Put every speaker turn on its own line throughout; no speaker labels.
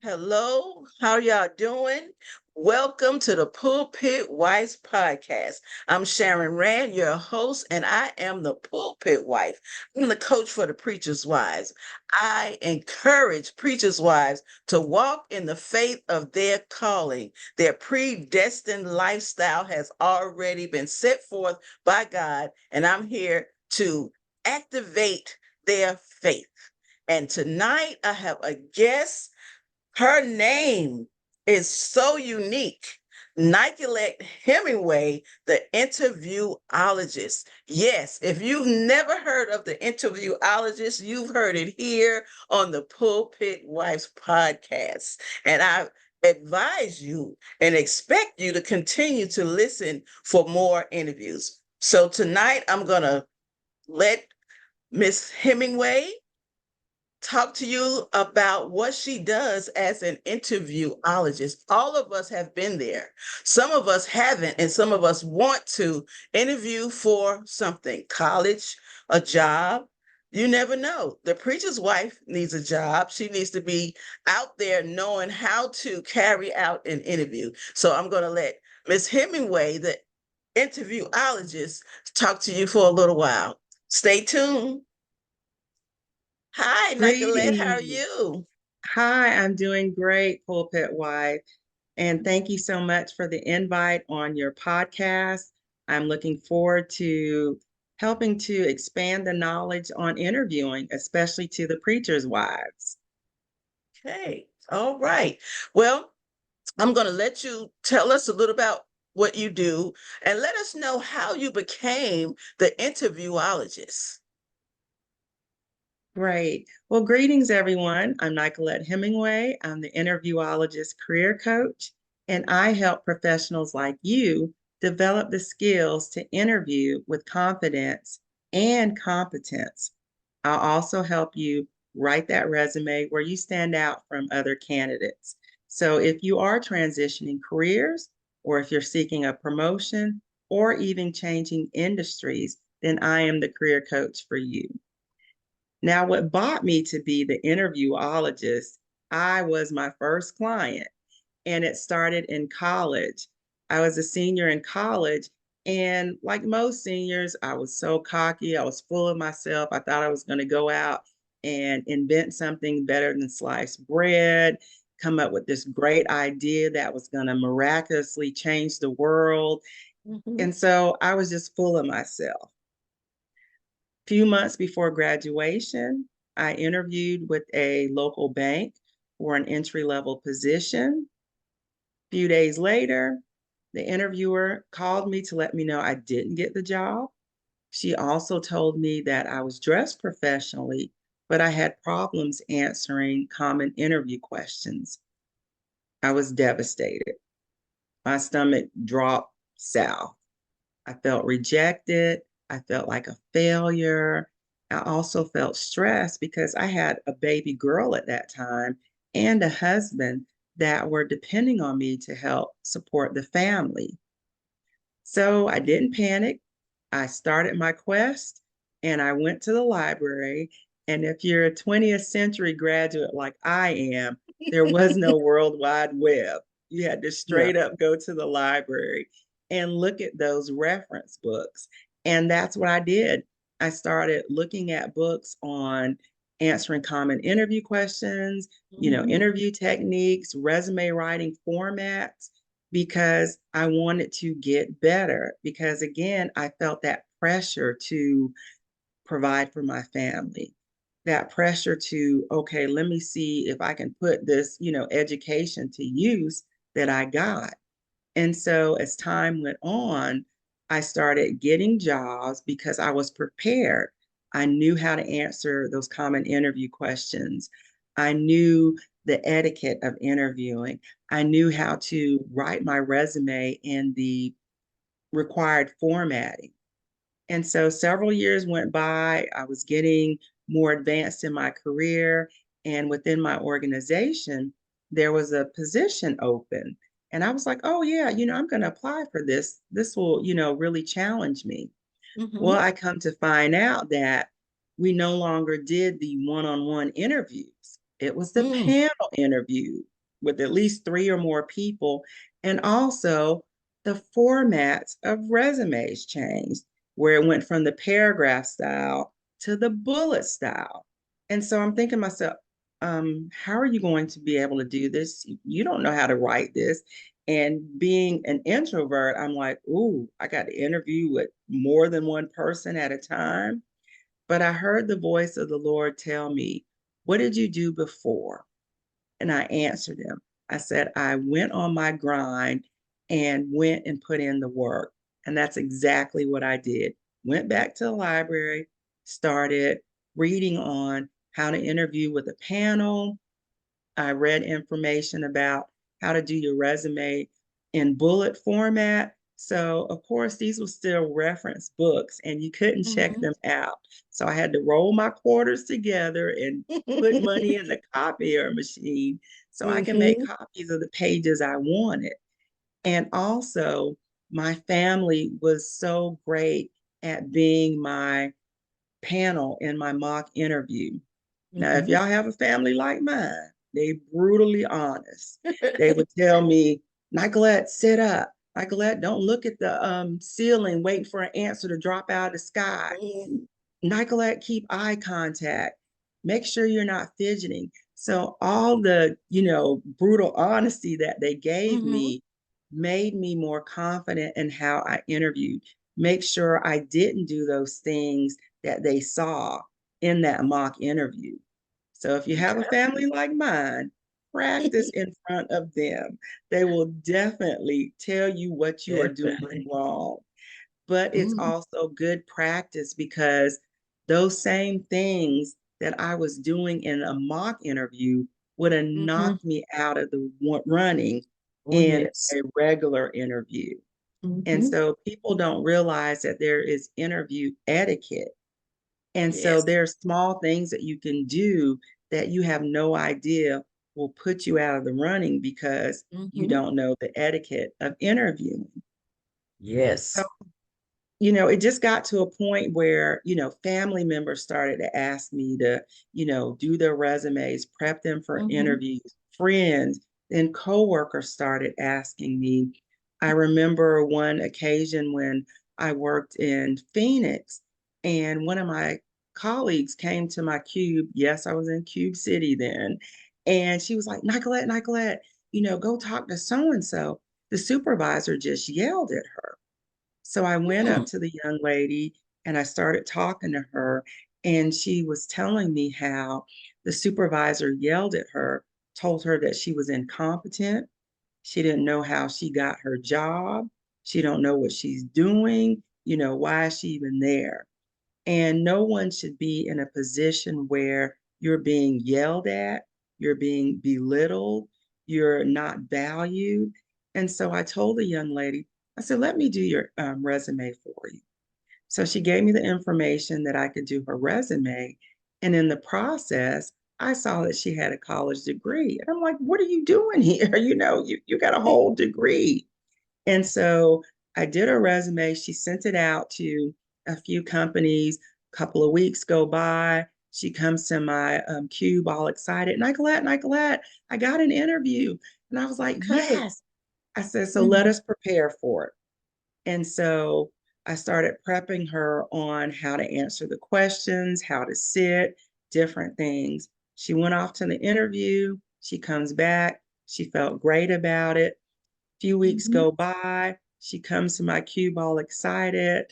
Hello, how y'all doing? Welcome to the Pulpit Wives Podcast. I'm Sharon Rand, your host, and I am the Pulpit Wife. I'm the coach for the Preacher's Wives. I encourage Preacher's Wives to walk in the faith of their calling. Their predestined lifestyle has already been set forth by God, and I'm here to activate their faith. And tonight I have a guest. Her name is so unique. Nicholette Hemmingway, the interviewologist. Yes, if you've never heard of the interviewologist, you've heard it here on the Pulpit Wives podcast. And I advise you and expect you to continue to listen for more interviews. So tonight I'm going to let Miss Hemingway talk to you about what she does as an interviewologist. All of us have been there. Some of us haven't, and some of us want to interview for something, college, a job. You never know. The preacher's wife needs a job. She needs to be out there knowing how to carry out an interview. So I'm going to let Miss Hemingway, the interviewologist, talk to you for a little while. Stay tuned. Hi, Nicolette. How are
Greetings.
you?
Hi, I'm doing great, Pulpit Wife. And thank you so much for the invite on your podcast. I'm looking forward to helping to expand the knowledge on interviewing, especially to the preacher's wives.
Okay. All right. Well, I'm going to let you tell us a little about what you do and let us know how you became the interviewologist.
Great. Well, greetings, everyone. I'm Nicholette Hemmingway. I'm the interviewologist career coach, and I help professionals like you develop the skills to interview with confidence and competence. I'll also help you write that resume where you stand out from other candidates. So if you are transitioning careers, or if you're seeking a promotion, or even changing industries, then I am the career coach for you. Now, what brought me to be the interviewologist, I was my first client, and it started in college. I was a senior in college, and like most seniors, I was so cocky. I was full of myself. I thought I was going to go out and invent something better than sliced bread, come up with this great idea that was going to miraculously change the world.
Mhm.
And so I was just full of myself. Few months before graduation, I interviewed with a local bank for an entry level position. Few days later, the interviewer called me to let me know I didn't get the job. She also told me that I was dressed professionally, but I had problems answering common interview questions. I was devastated. My stomach dropped south. I felt rejected. I felt like a failure. I also felt stressed because I had a baby girl at that time and a husband that were depending on me to help support the family. So I didn't panic. I started my quest and I went to the library. And if you're a 20th century graduate like I am, there was no World Wide Web. You had to
Yeah.
straight up go to the library and look at those reference books. And that's what I did. I started looking at books on answering common interview questions,
Mhm.
interview techniques, resume writing formats because I wanted to get better. Because again, I felt that pressure to provide for my family, that pressure to, okay, let me see if I can put this, education to use that I got. And so as time went on, I started getting jobs because I was prepared. I knew how to answer those common interview questions. I knew the etiquette of interviewing. I knew how to write my resume in the required formatting. And so several years went by. I was getting more advanced in my career. And within my organization, there was a position open. And I was like, oh, yeah, I'm going to apply for this. This will, really challenge me. Well,
Mhm.
I come to find out that we no longer did the one on one interviews. It was the
Mm,
panel interview with at least three or more people. And also the formats of resumes changed, where it went from the paragraph style to the bullet style. And so I'm thinking to myself, how are you going to be able to do this? You don't know how to write this. And being an introvert, I'm like, ooh, I got to interview with more than one person at a time. But I heard the voice of the Lord tell me, what did you do before? And I answered him. I said, I went on my grind and went and put in the work. And that's exactly what I did. Went back to the library, started reading on how to interview with a panel, I read information about how to do your resume in bullet format. So, of course, these were still reference books and you couldn't check
mhm.
them out. So, I had to roll my quarters together and put money in the copier machine so I can make
Mhm,
copies of the pages I wanted. And also, my family was so great at being my panel in my mock interview. Now, if
mhm.
y'all have a family like mine, they brutally honest. They would tell me, Nicolette, sit up. Nicolette, don't look at the ceiling waiting for an answer to drop out of the sky.
Mm,
Nicolette, keep eye contact. Make sure you're not fidgeting. So all the, brutal honesty that they gave
mhm.
me made me more confident in how I interviewed. Make sure I didn't do those things that they saw in that mock interview. So if you have a
Okay.
family like mine, practice in front of them. They will definitely tell you what you are doing
Definitely.
wrong. But it's
Mhm,
also good practice because those same things that I was doing in a mock interview would have
mhm.
knocked me out of the running
Oh,
in
yes.
a regular interview. And
Mhm.
so people don't realize that there is interview etiquette. And so
Yes.
there are small things that you can do that you have no idea will put you out of the running because you
Mhm.
don't know the etiquette of interviewing. So
Yes.
it just got to a point where, family members started to ask me to, do their resumes, prep them for
Mhm.
interviews, friends, then coworkers started asking me. I remember one occasion when I worked in Phoenix and one of my colleagues came to my cube. Yes, I was in Cube City then. And she was like, Nicolette, Nicolette, go talk to so and so. The supervisor just yelled at her. So I went up
Mm,
to the young lady and I started talking to her. And she was telling me how the supervisor yelled at her, told her that she was incompetent. She didn't know how she got her job. She don't know what she's doing. Why is she even there? And no one should be in a position where you're being yelled at, you're being belittled, you're not valued. And so I told the young lady, I said, let me do your resume for you. So she gave me the information that I could do her resume. And in the process, I saw that she had a college degree. And I'm like, what are you doing here? You got a whole degree. And so I did her resume. She sent it out to a few companies. A couple of weeks go by. She comes to my cube all excited. Nicolette, Nicolette, I got an interview. And I was like,
okay.
yes. I said, so let
Mhm.
us prepare for it. And so I started prepping her on how to answer the questions, how to sit, different things. She went off to the interview. She comes back. She felt great about it. Few weeks
Mhm.
go by. She comes to my cube all excited.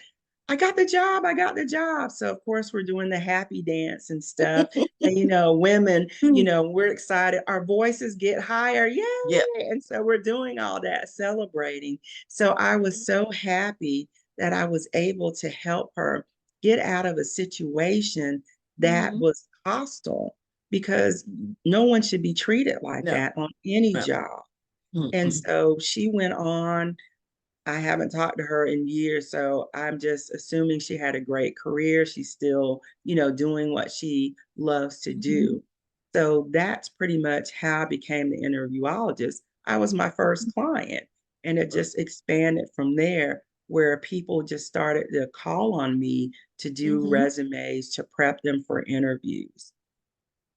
I got the job. I got the job. So of course we're doing the happy dance and stuff. And women, we're excited. Our voices get higher.
Yep.
Yay. And so we're doing all that, celebrating. So I was so happy that I was able to help her get out of a situation that
Mhm.
was hostile because no one should be treated like
No,
that on any
no.
job. And
Mm-mm.
so she went on. I haven't talked to her in years, so I'm just assuming she had a great career. She's still, doing what she loves to
Mhm.
do. So that's pretty much how I became the interviewologist. I was my first client, and it just expanded from there, where people just started to call on me to do
Mhm.
resumes, to prep them for interviews.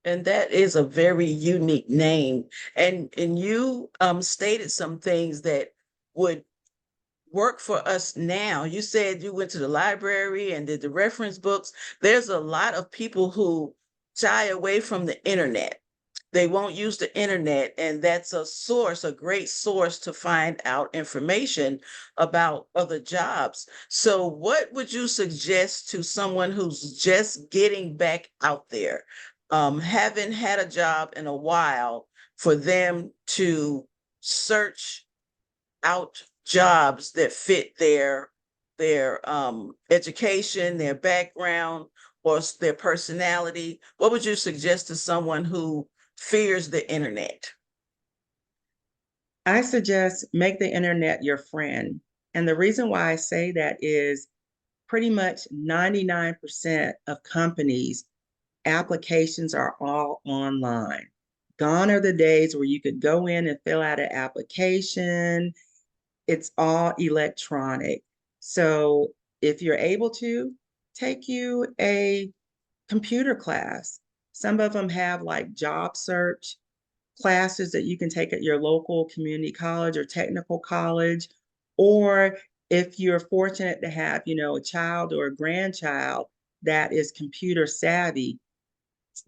And that is a very unique name. And you stated some things that would work for us now. You said you went to the library and did the reference books. There's a lot of people who shy away from the internet. They won't use the internet, and that's a source, a great source to find out information about other jobs. So, what would you suggest to someone who's just getting back out there, haven't had a job in a while, for them to search out jobs that fit their education, their background, or their personality? What would you suggest to someone who fears the internet?
I suggest make the internet your friend. And the reason why I say that is pretty much 99% of companies' applications are all online. Gone are the days where you could go in and fill out an application. It's all electronic. So if you're able to, take you a computer class. Some of them have like job search classes that you can take at your local community college or technical college. Or if you're fortunate to have, a child or a grandchild that is computer savvy,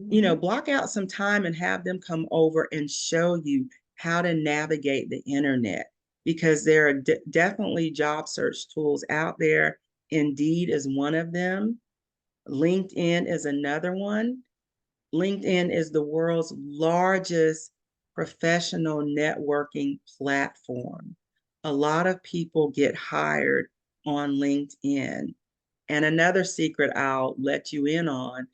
Mhm.
block out some time and have them come over and show you how to navigate the internet, because there are definitely job search tools out there. Indeed is one of them. LinkedIn is another one. LinkedIn is the world's largest professional networking platform. A lot of people get hired on LinkedIn. And another secret I'll let you in on,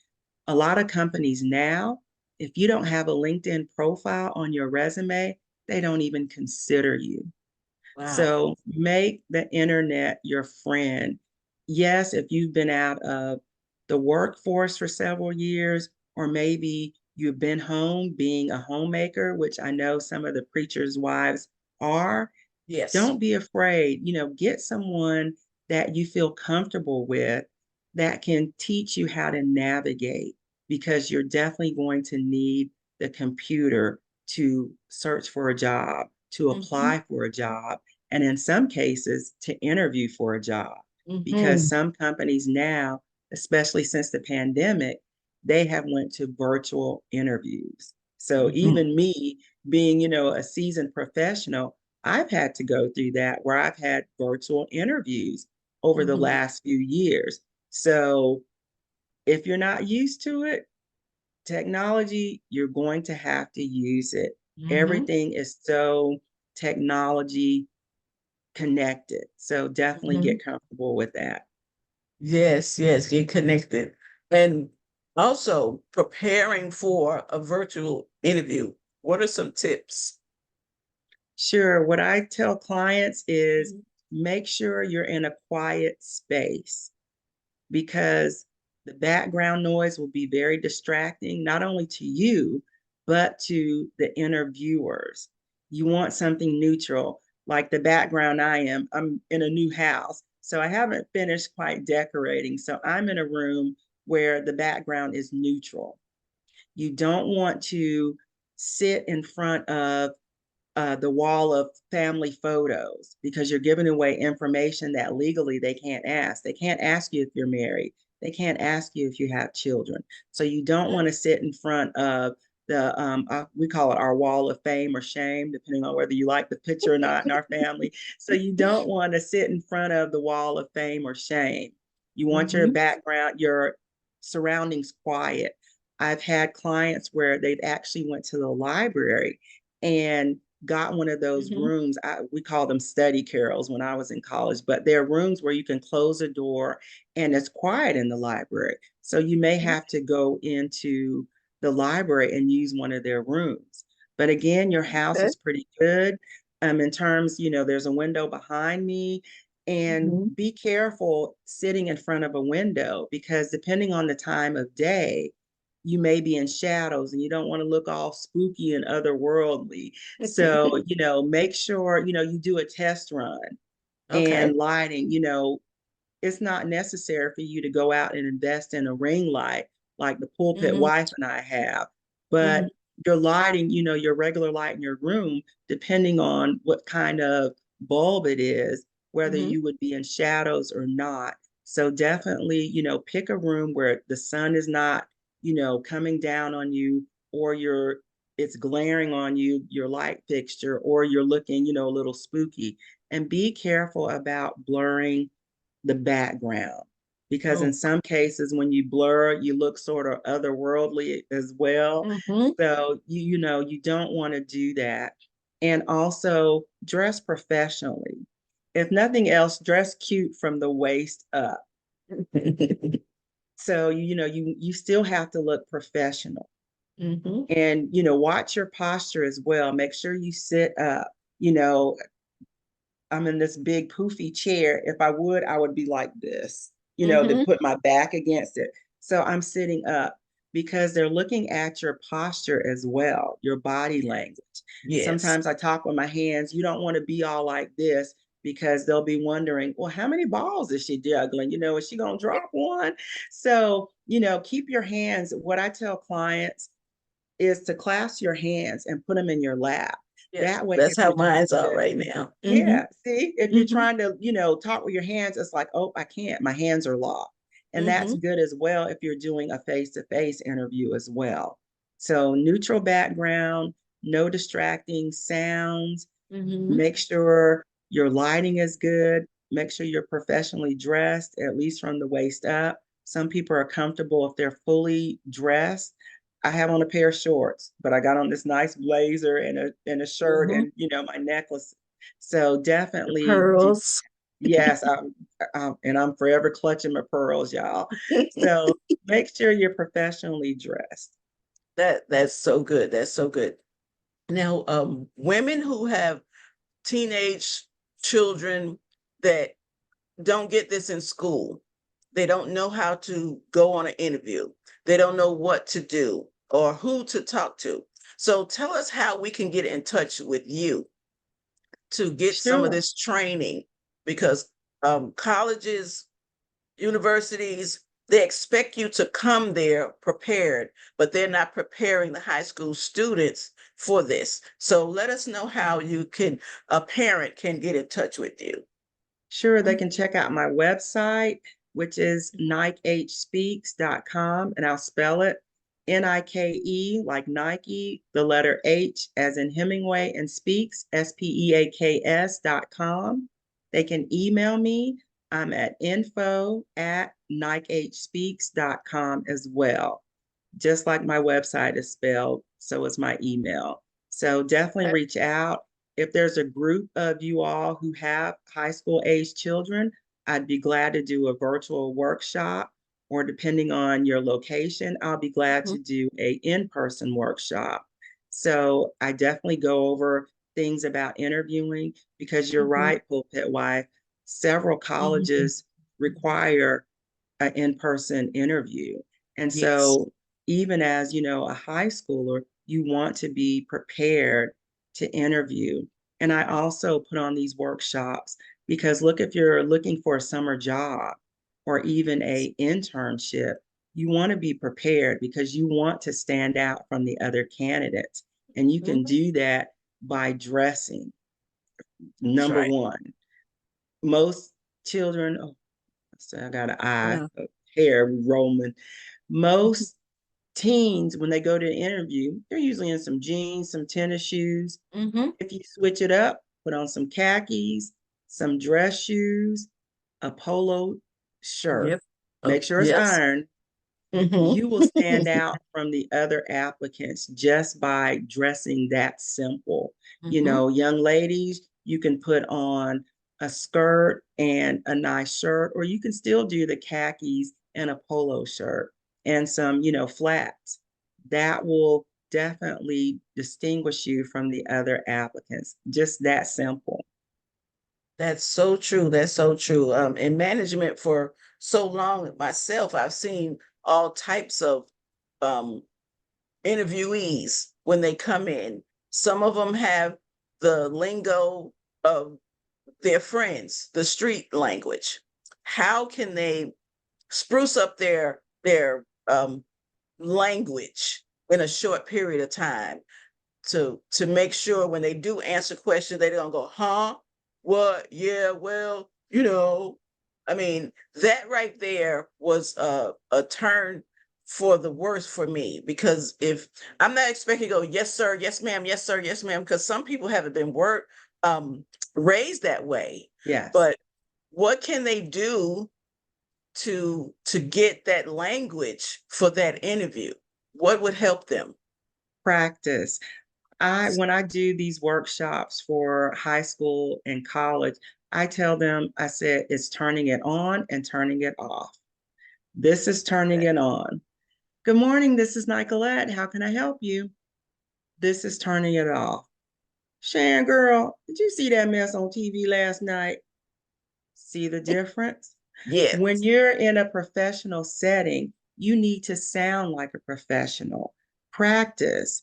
a lot of companies now, if you don't have a LinkedIn profile on your resume, they don't even consider you.
Wow.
So make the internet your friend. Yes, if you've been out of the workforce for several years, or maybe you've been home being a homemaker, which I know some of the preachers' wives are,
Yes.
don't be afraid. Get someone that you feel comfortable with that can teach you how to navigate, because you're definitely going to need the computer to search for a job, to
Hmm.
apply for a job, and in some cases to interview for a job. Because
Hmm.
some companies now, especially since the pandemic, they have went to virtual interviews. So
Hmm.
even me being, a seasoned professional, I've had to go through that, where I've had virtual interviews over the
Hmm.
last few years. So if you're not used to it, technology, you're going to have to use it.
Hmm.
Everything is so technology connected. So definitely
Hmm.
get comfortable with that.
Yes, yes, get connected. And also preparing for a virtual interview. What are some tips?
Sure. What I tell clients is
Mhm.
make sure you're in a quiet space, because the background noise will be very distracting, not only to you, but to the interviewers. You want something neutral, like the background I'm in a new house, so I haven't finished quite decorating. So I'm in a room where the background is neutral. You don't want to sit in front of the wall of family photos, because you're giving away information that legally they can't ask. They can't ask you if you're married. They can't ask you if you have children. So you don't want to sit in front of we call it our wall of fame or shame, depending on whether you like the picture or not in our family. So you don't want to sit in front of the wall of fame or shame. You want your
Hmm.
background, your surroundings quiet. I've had clients where they've actually went to the library and got one of those
Hmm.
rooms. We call them study carrels when I was in college, but they're rooms where you can close a door and it's quiet in the library. So you may have to go into the library and use one of their rooms. But again, your house
Okay.
is pretty good. In terms, there's a window behind me. And
Hmm.
be careful sitting in front of a window, because depending on the time of day, you may be in shadows and you don't want to look all spooky and otherworldly. So, make sure, you do a test run.
Okay.
And lighting, it's not necessary for you to go out and invest in a ring light like the pulpit
Hmm.
wife and I have. but
Mhm.
your lighting, your regular light in your room, depending on what kind of bulb it is, whether
Mhm.
you would be in shadows or not. So definitely, pick a room where the sun is not, coming down on you, or it's glaring on you, your light fixture, or you're looking, a little spooky. And be careful about blurring the background, because in
Oh.
some cases when you blur, you look sort of otherworldly as well.
Mhm.
So you don't want to do that. And also dress professionally. If nothing else, dress cute from the waist up. So you still have to look professional.
Mhm.
And watch your posture as well. Make sure you sit up. You know, I'm in this big poofy chair. If I would be like this, to
Mhm.
put my back against it. So I'm sitting up because they're looking at your posture as well, your body language.
Yes.
Sometimes I talk with my hands. You don't want to be all like this, because they'll be wondering, well, how many balls is she juggling? Is she going to drop one? So, keep your hands. What I tell clients is to clasp your hands and put them in your lap.
Yeah.
That way,
That's
if
how
you're trying
mine's are
to,
right now. Mhm.
yeah, see, if you're
Mhm.
trying to, talk with your hands, it's like, oh, I can't, my hands are locked. And that's
Mhm.
good as well if you're doing a face-to-face interview as well. So neutral background, no distracting sounds,
Mhm.
make sure your lighting is good, make sure you're professionally dressed, at least from the waist up. Some people are comfortable if they're fully dressed. I have on a pair of shorts, but I got on this nice blazer and a shirt
Mhm.
and my necklace. So
The
definitely do,
pearls.
yes, and I'm forever clutching my pearls, y'all. So make sure you're professionally dressed.
That's so good. That's so good. Now, women who have teenage children that don't get this in school, they don't know how to go on an interview. They don't know what to do or who to talk to. So tell us how we can get in touch with you to get some of
Sure.
this training, because colleges, universities, they expect you to come there prepared, but they're not preparing the high school students for this. So let us know how a parent can get in touch with you.
Sure, they can check out my website, which is nikehspeaks.com, and I'll spell it Nike, like Nike, the letter H as in Hemingway, and speaks, SPEAKS.com. They can email me. I'm at info@nikehspeaks.com as well. Just like my website is spelled, so is my email. So definitely
Okay.
reach out. If there's a group of you all who have high school age children, I'd be glad to do a virtual workshop, or depending on your location, I'll be glad
Mhm.
to do a in-person workshop. So I definitely go over things about interviewing, because you're
Mhm.
right, pulpit wife. Several
Mhm.
colleges require an in-person interview. And
Yes.
so even as, a high schooler, you want to be prepared to interview. And I also put on these workshops because look, if you're looking for a summer job or even a internship, you want to be prepared because you want to stand out from the other candidates. And you can
Mhm.
do that by dressing.
That's
Number
right.
one, most children, oh, so I got an eye,
Yeah.
a hair rolling. Most teens, when they go to an interview, they're usually in some jeans, some tennis shoes.
Mhm.
If you switch it up, put on some khakis, some dress shoes, a polo shirt.
Yep. Oh,
Make sure it's
yes.
ironed.
Mhm.
You will stand out from the other applicants just by dressing that simple.
Mhm.
Young ladies, you can put on a skirt and a nice shirt, or you can still do the khakis and a polo shirt and some, flats. That will definitely distinguish you from the other applicants. Just that simple.
That's so true. That's so true. In management for so long myself, I've seen all types of um, interviewees when they come in. Some of them have the lingo of their friends, the street language. How can they spruce up their language in a short period of time to make sure when they do answer questions, they don't go, huh? What? Yeah, well, I mean, that right there was a turn for the worse for me because if I'm not expecting to go, yes, sir, yes, ma'am, yes, sir, yes, ma'am, because some people haven't been um, raised that way.
Yes.
But what can they do to get that language for that interview? What would help them?
Practice. When I do these workshops for high school and college, I tell them, I said, it's turning it on and turning it off. This is turning
Okay.
it on. Good morning, this is Nicolette. How can I help you? This is turning it off. Sharon, girl, did you see that mess on TV last night? See the difference? When
Yes.
you're in a professional setting, you need to sound like a professional. Practice.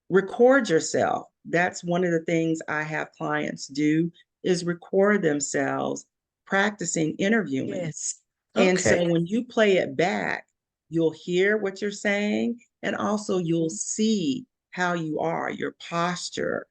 Record yourself. That's one of the things I have clients do is record themselves practicing interviewing.
Yes.
And
Okay.
so when you play it back, you'll hear what you're saying and also you'll see how you are, your posture.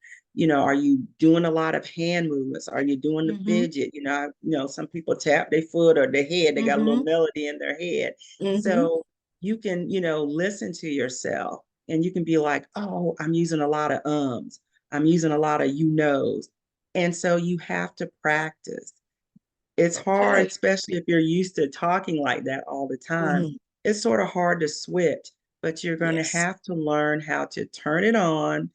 Are you doing a lot of hand movements? Are you doing the
Mm-hmm.
fidget? Some people tap their foot or their head, they got a little
Mm-hmm.
melody in their head.
Mm-hmm.
So you can, listen to yourself and you can be like, oh, I'm using a lot of ums. I'm using a lot of you knows. And so you have to practice. It's hard,
Okay.
especially if you're used to talking like that all the time.
Mm-hmm.
It's sort of hard to switch, but you're going to
Yes.
have to learn how to turn it on,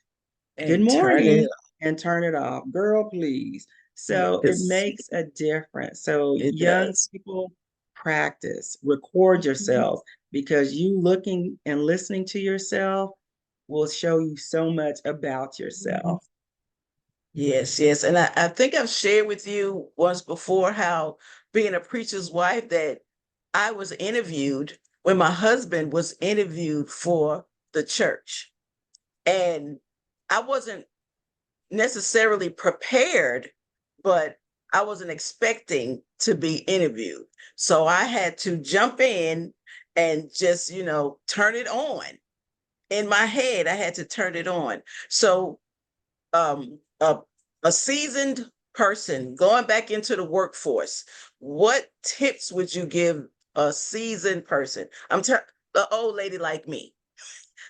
good
And turn it
morning,
up.
and turn it off. Girl, please. So it
Yes.
makes a difference. So,
It
young
does.
people, practice, record
Mhm.
yourself because you looking and listening to yourself will show you so much about
Mhm.
yourself.
Yes, yes. And I think I've shared with you once before how being a preacher's wife that I was interviewed when my husband was interviewed for the church. And I wasn't necessarily prepared, but I wasn't expecting to be interviewed. So I had to jump in and just, turn it on. In my head, I had to turn it on. So um, a, a seasoned person going back into the workforce, what tips would you give a seasoned person? The old lady like me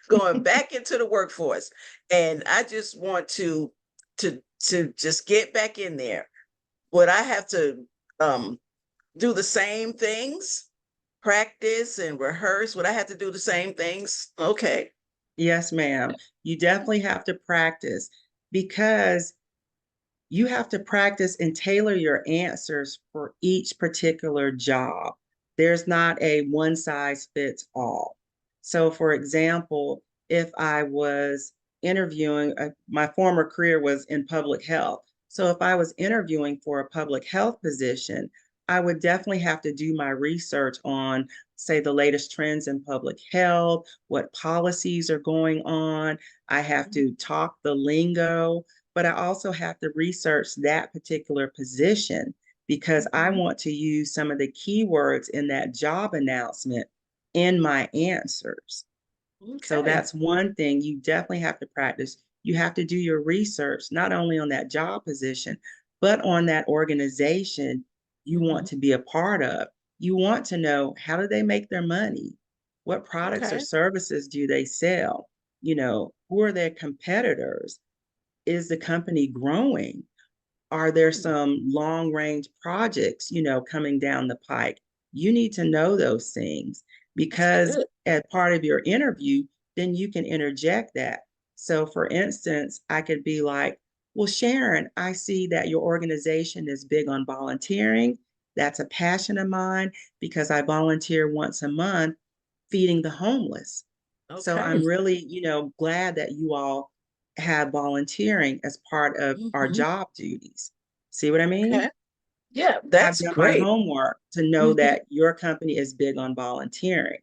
going back into the workforce, and I just want to just get back in there. Would I have to um, do the same things, practice and rehearse? Would I have to do the same things? Okay.
Yes, ma'am. You definitely have to practice because you have to practice and tailor your answers for each particular job. There's not a one size fits all. So, for example, if I was interviewing, my former career was in public health. So, if I was interviewing for a public health position, I would definitely have to do my research on, say, the latest trends in public health, what policies are going on. I have to talk the lingo, but I also have to research that particular position because I
Mhm.
want to use some of the keywords in that job announcement in my answers. So
Okay.
that's one thing you definitely have to practice. You have to do your research, not only on that job position, but on that organization you want
Mhm.
to be a part of. You want to know how do they make their money? What products or
Okay.
services do they sell? Who are their competitors? Is the company growing? Are there
Mm,
some long range projects, coming down the pike? You need to know those things
that's
because
good.
as part of your interview, then you can interject that. So, for instance, I could be like, well, Sharon, I see that your organization is big on volunteering. That's a passion of mine because I volunteer once a month feeding the homeless. So
Okay.
I'm really, glad that you all have volunteering as part of our
Mhm.
job duties. See what I
Okay.
mean?
Yeah,
I've
that's
done my
great.
homework to know
Mhm.
that your company is big on volunteering.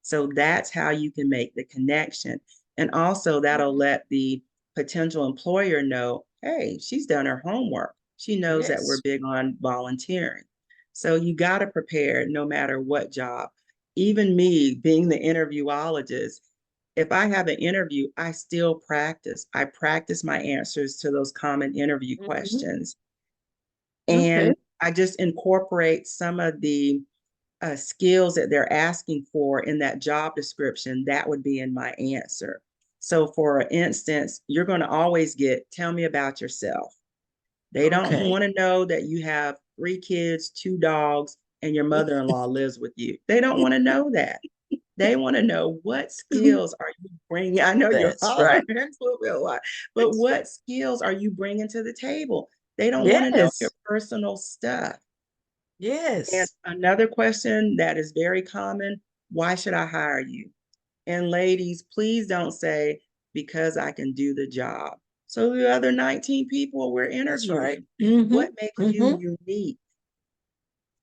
So that's how you can make the connection. And also, that'll
Mhm.
let the potential employer know, hey, she's done her homework. She knows that we're
Yes.
big on volunteering. So you got to prepare no matter what job. Even me being the interviewologist, if I have an interview, I still practice. I practice my answers to those common interview
Mhm.
questions.
Okay.
And I just incorporate some of the skills that they're asking for in that job description. That would be in my answer. So, for instance, you're going to always get, tell me about yourself. They don't
Okay.
want to know that you have 3 kids, 2 dogs, and your mother in law lives with you. They don't want to know that. They want to know, what skills are you bringing? I know you're
That's
hollering
right.
a little bit, but what skills are you bringing to the table? They don't want to know your
Yes.
personal stuff. And
Yes.
another question that is very common, why should I hire you? And ladies, please don't say, because I can do the job. So the other 19 people we're
That's right.
interviewing,
Mm-hmm.
what makes you
Mm-hmm.
unique?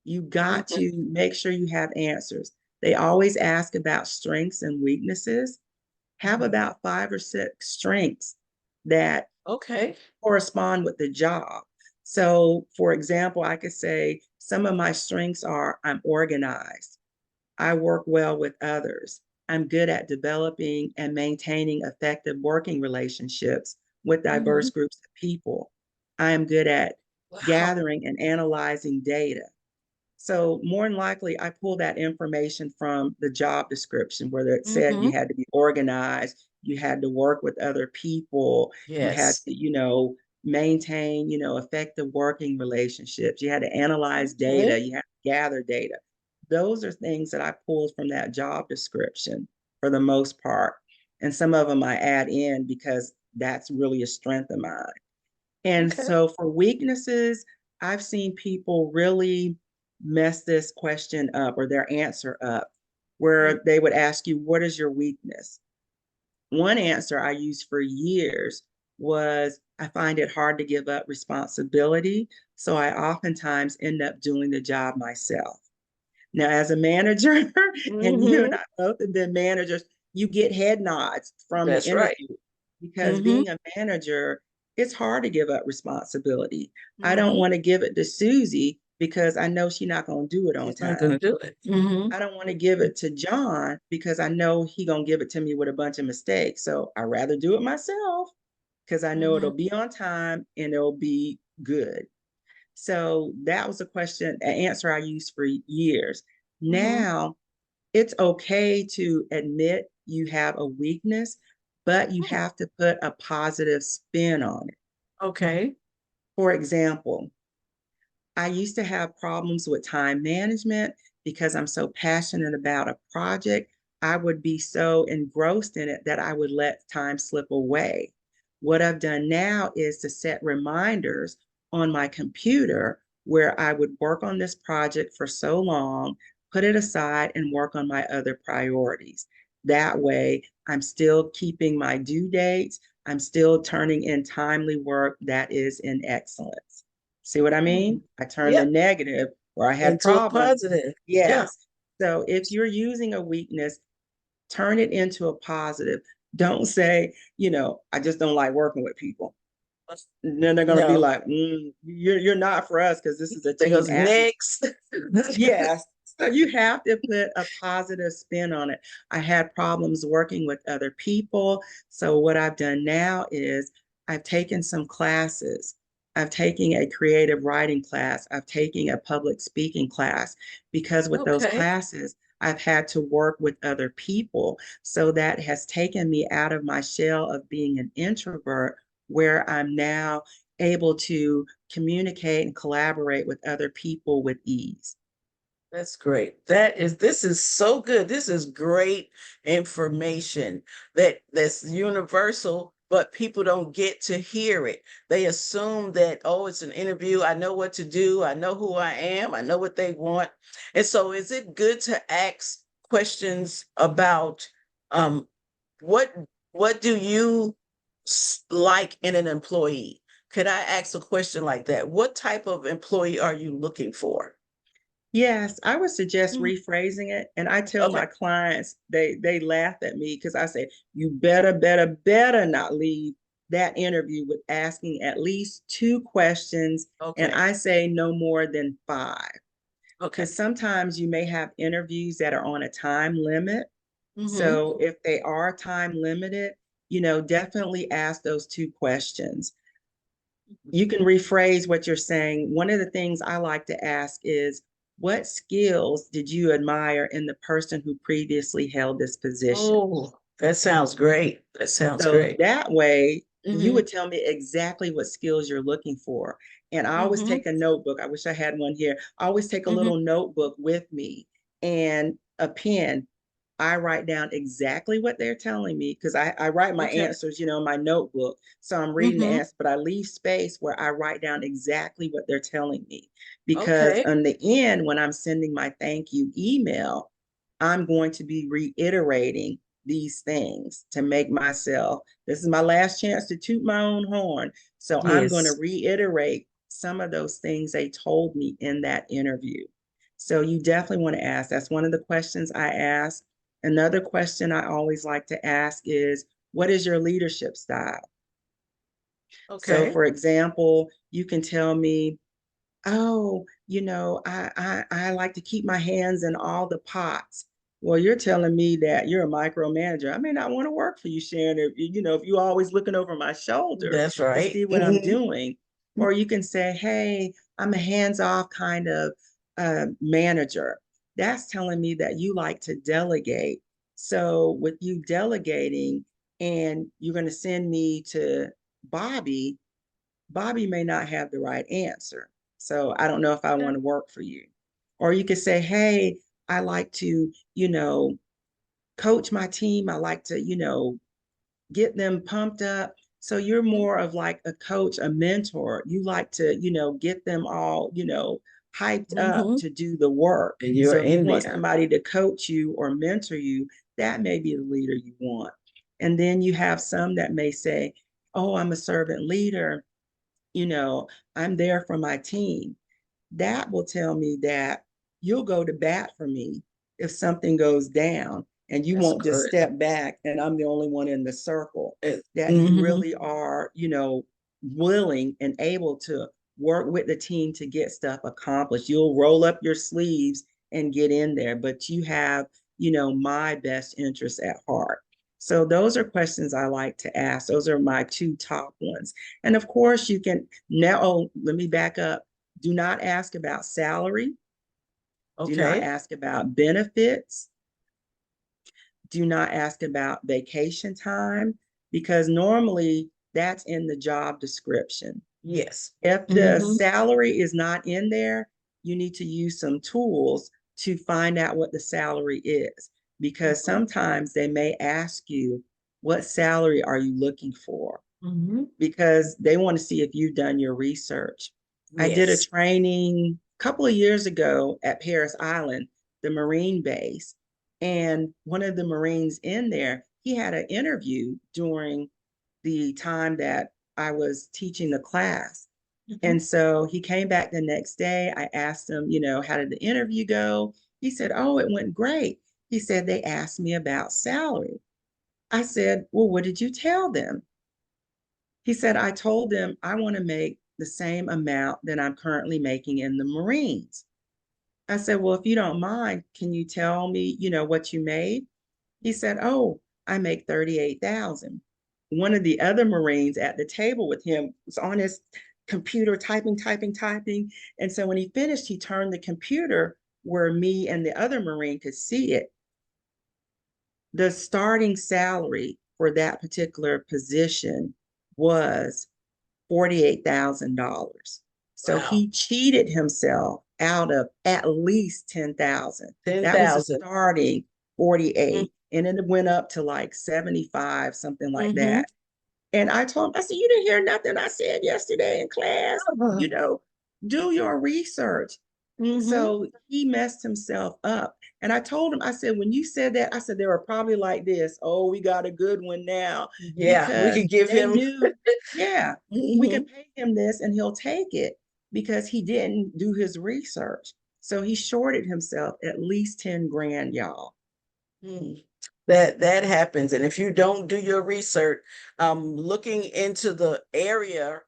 You got
Mm-hmm.
to make sure you have answers. They always ask about strengths and weaknesses. Have about 5 or 6 strengths that
Okay.
correspond with the job. So, for example, I could say some of my strengths are, I'm organized, I work well with others, I'm good at developing and maintaining effective working relationships with
Mm-hmm.
diverse groups of people, I am good at
Wow.
gathering and analyzing data. So more than likely, I pulled that information from the job description where it said
Mm-hmm.
you had to be organized, you had to work with other people, you had
Yes.
to, maintain, effective working relationships. You had to analyze data,
Okay.
you had to gather data. Those are things that I pulled from that job description for the most part. And some of them I add in because that's really a strength of mine. And
Okay.
so for weaknesses, I've seen people really mess this question up or their answer up,
Mm.
where they would ask you, what is your weakness? One answer I used for years was, I find it hard to give up responsibility. So I oftentimes end up doing the job myself. Now, as a manager, and you and
Mm-hmm.
I both have been managers, you get head nods from the
That's right.
interview because
Mm-hmm.
being a manager, it's hard to give up responsibility. I don't
Mm-hmm.
want to give it to Susie because I know she's not going to do it on
He's not gonna
time.
do it. Mm-hmm.
I don't want to give it to John because I know he going to give it to me with a bunch of mistakes. So I rather do it myself because I know
Mm-hmm.
it'll be on time and it'll be good. So that was a question, an answer I used for years.
Mm-hmm.
Now it's okay to admit you have a weakness, but you have to put a positive spin on it.
Okay.
For example, I used to have problems with time management because I'm so passionate about a project. I would be so engrossed in it that I would let time slip away. What I've done now is to set reminders on my computer where I would work on this project for so long, put it aside, and work on my other priorities. That way, I'm still keeping my due dates. I'm still turning in timely work that is in excellence. See what I
Mm.
mean? I turned the
Yep.
negative where I had
Into a
problems.
positive. Yeah.
Yes. So if you're using a weakness, turn it into a positive. Don't say, I just don't like working with people. And then they're going to be
No.
like, you're not for us because this is a
There
team
goes
atmosphere.
next.
Yes. So you have to put a positive spin on it. I had problems working with other people. So what I've done now is I've taken some classes. I've taken a creative writing class. I've taken a public speaking class because with those
Okay.
classes, I've had to work with other people. So that has taken me out of my shell of being an introvert, where I'm now able to communicate and collaborate with other people with ease.
That's great. This is so good. This is great information that's universal, but people don't get to hear it. They assume that, oh, it's an interview. I know what to do. I know who I am. I know what they want. And so is it good to ask questions about um what what do you like in an employee? Could I ask a question like that? What type of employee are you looking for?
Yes, I would suggest
Mhm.
rephrasing it. And I tell
Okay.
my clients, they laugh at me because I say, you better not leave that interview with asking at least 2 questions. And
Okay.
I say no more than 5.
Okay.
Because sometimes you may have interviews that are on a time limit.
Mm-hmm.
So if they are time limited, definitely ask those two questions. You can rephrase what you're saying. One of the things I like to ask is, what skills did you admire in the person who previously held this position?
Oh, that sounds great. That sounds
So
great.
that way, you
Mm-hmm.
would tell me exactly what skills you're looking for. And I always
Mm-hmm.
take a notebook. I wish I had one here. I always take a
Mm-hmm.
little notebook with me and a pen. I write down exactly what they're telling me because I write my
Okay.
answers, in my notebook. So I'm reading the
Mm-hmm.
answer, but I leave space where I write down exactly what they're telling me. Because
Okay.
on the end, when I'm sending my thank you email, I'm going to be reiterating these things to make myself, this is my last chance to toot my own horn. So I'm going to
Yes.
reiterate some of those things they told me in that interview. So you definitely want to ask. That's one of the questions I ask. Another question I always like to ask is, what is your leadership style? So
Okay.
for example, you can tell me, oh, I like to keep my hands in all the pots. Well, you're telling me that you're a micromanager. I may not want to work for you, Sharon, if you're always looking over my shoulder
That's
to
right.
see what I'm
Mm-hmm.
doing. Or you can say, hey, I'm a hands-off kind of manager. That's telling me that you like to delegate. So with you delegating and you're going to send me to Bobby, Bobby may not have the right answer. So I don't know if I want to work for you. Or you could say, hey, I like to, coach my team. I like to, get them pumped up. So you're more of like a coach, a mentor. You like to, get them all, hyped up
Mm-hmm.
to do the work.
And you're
So if you
in
want
there.
somebody to coach you or mentor you, that may be the leader you want. And then you have some that may say, oh, I'm a servant leader, you know, I'm there for my team. That will tell me that you'll go to bat for me if something goes down and you
That's
won't just
good.
step back and I'm the only one in the circle. That you
Mm-hmm.
really are, willing and able to work with the team to get stuff accomplished. You'll roll up your sleeves and get in there, but you have, my best interests at heart. So those are questions I like to ask. Those are my two top ones. And of course, you can now, oh, let me back up. Do not ask about salary. Do not
Okay.
ask about benefits. Do not ask about vacation time because normally that's in the job description.
Yes.
If the
Mm-hmm.
salary is not in there, you need to use some tools to find out what the salary is because
Mm-hmm.
sometimes they may ask you, what salary are you looking for?
Mm-hmm.
Because they want to see if you've done your research. I did a
Yes.
training a couple of years ago at Paris Island, the Marine base. And one of the Marines in there, he had an interview during the time that I was teaching the class.
Mm-hmm.
And so he came back the next day. I asked him, how did the interview go? He said, oh, it went great. He said, they asked me about salary. I said, well, what did you tell them? He said, I told them I want to make the same amount that I'm currently making in the Marines. I said, well, if you don't mind, can you tell me, what you made? He said, oh, I make 38,000. One of the other Marines at the table with him was on his computer typing, typing, typing. And so when he finished, he turned the computer where me and the other Marine could see it. The starting salary for that particular position was $48,000. So
Wow.
he cheated himself out of at least 10,000. That was a
10,000.
starting 48 and it went up to like 75, something like
Mm-hmm.
that. And I told him, I said, you didn't hear nothing I said yesterday in class. You know, do your research.
Mm-hmm.
So he messed himself up. And I told him, I said, when you said that, I said, they were probably like this. Oh, we got a good one now.
Yeah, we
Because
could give
they
him.
knew, yeah, we
Mm-hmm.
could pay him this and he'll take it because he didn't do his research. So he shorted himself at least 10 grand, y'all.
Mm. That happens, and if you don't do your research, looking into the area,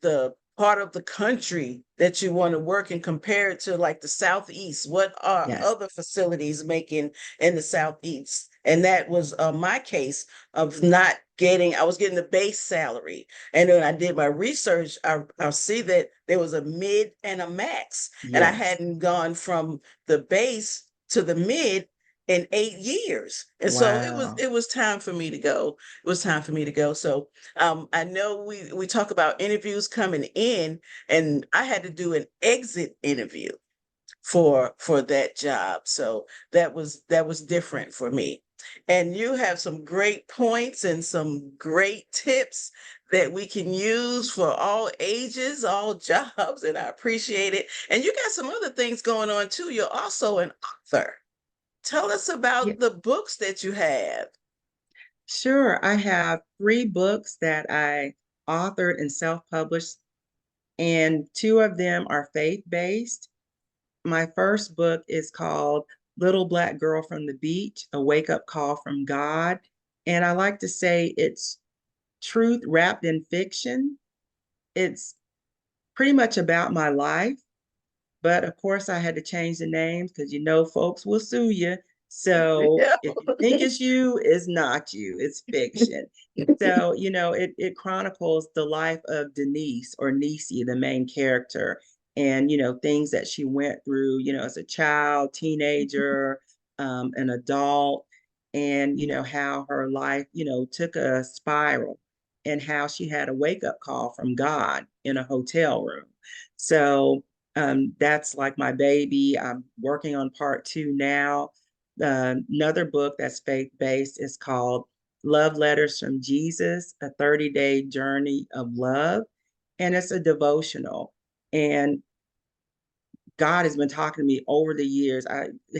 the part of the country that you want to work in, compared to like the southeast, what are
Yes.
other facilities making in the southeast? And that was my case of not getting, I was getting the base salary. And when I did my research, I see that there was a mid and a max. And I
Yes.
hadn't gone from the base to the mid in 8 years. And so
Wow.
it was time for me to go. It was time for me to go. So I know we talk about interviews coming in, and I had to do an exit interview for that job. So that was different for me. And you have some great points and some great tips that we can use for all ages, all jobs, and I appreciate it. And you got some other things going on too. You're also an author. Tell us
Yeah,
about the books that you have.
sure. I have 3 books that I authored and self-published, and 2 of them are faith-based. My first book is called Little Black Girl from the Beach, A Wake-Up Call from God. And I like to say it's truth wrapped in fiction. It's pretty much about my life. But of course, I had to change the names because you know folks will sue you. So
Yeah.
if you think it's you, it's not you, it's fiction. So, it chronicles the life of Denise or Nisi, the main character, and, things that she went through, as a child, teenager, an adult, and, how her life, took a spiral and how she had a wake up call from God in a hotel room. So, that's like my baby. I'm working on part 2 now. Another book that's faith based is called Love Letters from Jesus, a 30-day journey of love. And it's a devotional. And God has been talking to me over the years.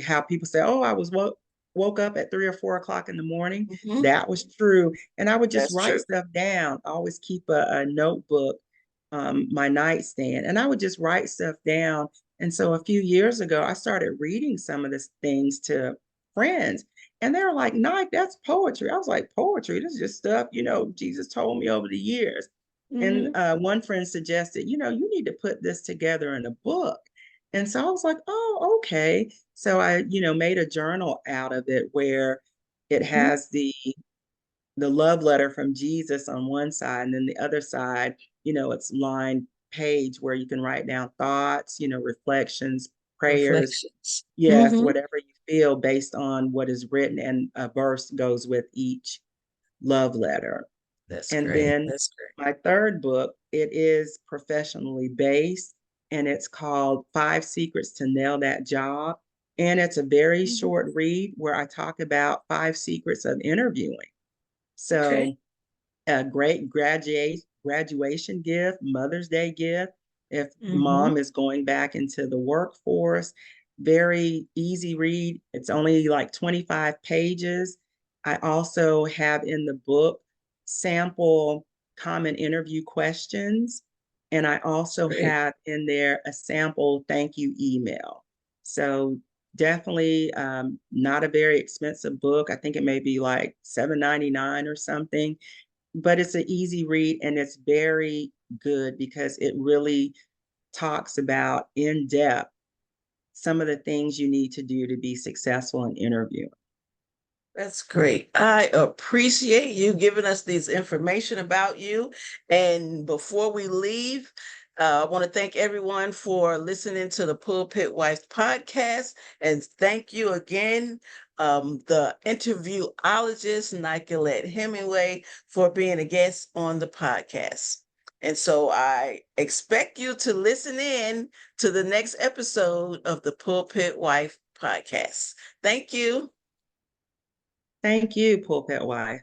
How people say, "Oh, I was woke up at 3 or 4 o'clock in the morning."
Mhm.
That was true, and I would just
That's
write
true.
stuff down. I always keep a notebook, my nightstand, and I would just write stuff down. And so a few years ago, I started reading some of these things to friends, and they were like, "Nike, that's poetry." I was like, "Poetry? This is just stuff Jesus told me over the years." And
Mhm.
one friend suggested, you need to put this together in a book. And so I was like, oh, okay. So I, made a journal out of it where it
Mhm.
has the love letter from Jesus on one side, and then the other side, it's lined page where you can write down thoughts, reflections, prayers,
Reflections.
yes,
Mhm.
whatever you feel based on what is written, and a verse goes with each love letter.
That's
And
great.
then
That's great.
my third book, it is professionally based, and it's called 5 Secrets to Nail That Job. And it's a very
Mhm.
short read where I talk about 5 secrets of interviewing.
Okay.
So a great graduation gift, Mother's Day gift, if
Mhm.
mom is going back into the workforce. Very easy read. It's only like 25 pages. I also have in the book sample common interview questions. And I also
Great.
have in there a sample thank you email. So definitely not a very expensive book. I think it may be like $7.99 or something, but it's an easy read and it's very good because it really talks about in depth some of the things you need to do to be successful in interviewing.
That's great. I appreciate you giving us this information about you. And before we leave, I want to thank everyone for listening to the Pulpit Wife podcast. And thank you again, the interviewologist, Nicholette Hemmingway, for being a guest on the podcast. And so I expect you to listen in to the next episode of the Pulpit Wife podcast. Thank you.
Thank you, Pulpit Wife.